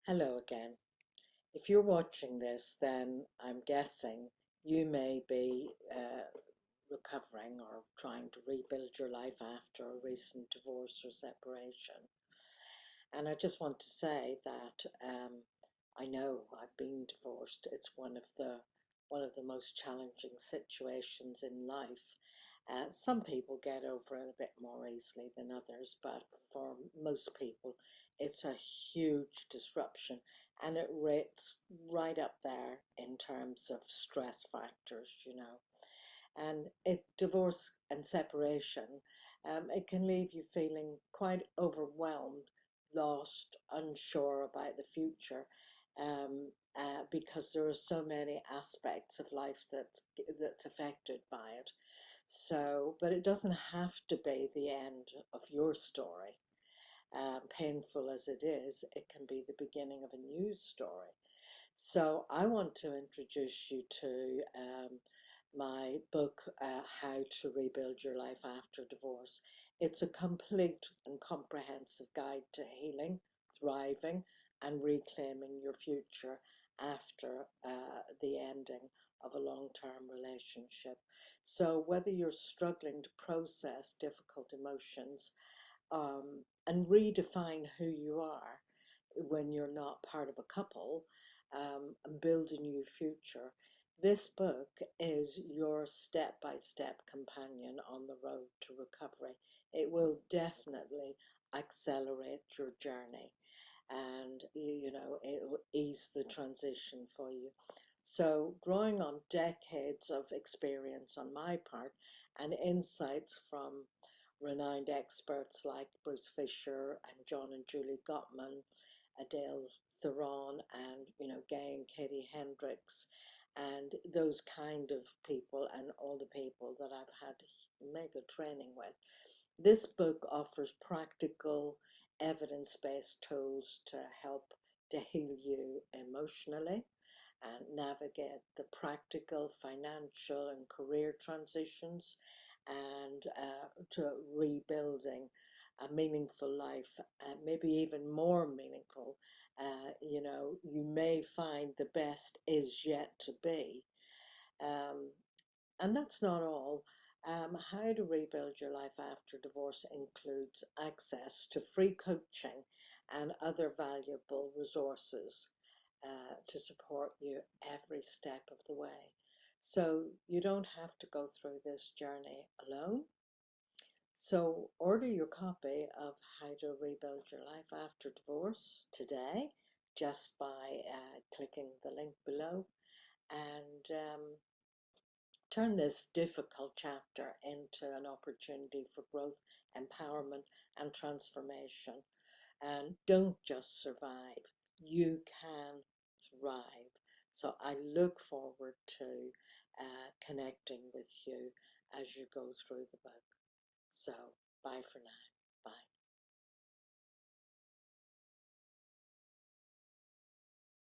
Hello again. If you're watching this, then I'm guessing you may be recovering or trying to rebuild your life after a recent divorce or separation. And I just want to say that I know I've been divorced. It's one of the most challenging situations in life. Some people get over it a bit more easily than others, but for most people, it's a huge disruption, and it rates right up there in terms of stress factors. And divorce and separation, it can leave you feeling quite overwhelmed, lost, unsure about the future, because there are so many aspects of life that's affected by it. So, but it doesn't have to be the end of your story. Painful as it is, it can be the beginning of a new story. So I want to introduce you to my book, How to Rebuild Your Life After Divorce. It's a complete and comprehensive guide to healing, thriving, and reclaiming your future after the ending of a long-term relationship. So whether you're struggling to process difficult emotions and redefine who you are when you're not part of a couple, and build a new future, this book is your step-by-step companion on the road to recovery. It will definitely accelerate your journey, and it will ease the transition for you. So, drawing on decades of experience on my part and insights from renowned experts like Bruce Fisher and John and Julie Gottman, Adele Theron, and Gay and Katie Hendricks, and those kind of people, and all the people that I've had mega training with. This book offers practical, evidence-based tools to help to heal you emotionally and navigate the practical, financial, and career transitions, and to rebuilding a meaningful life, maybe even more meaningful. You may find the best is yet to be. Um, and that's not all. How to Rebuild Your Life After Divorce includes access to free coaching and other valuable resources to support you every step of the way. So you don't have to go through this journey alone. So order your copy of How to Rebuild Your Life After Divorce today just by clicking the link below, and turn this difficult chapter into an opportunity for growth, empowerment, and transformation. And don't just survive, you can thrive. So I look forward to connecting with you as you go through the book. So bye for now.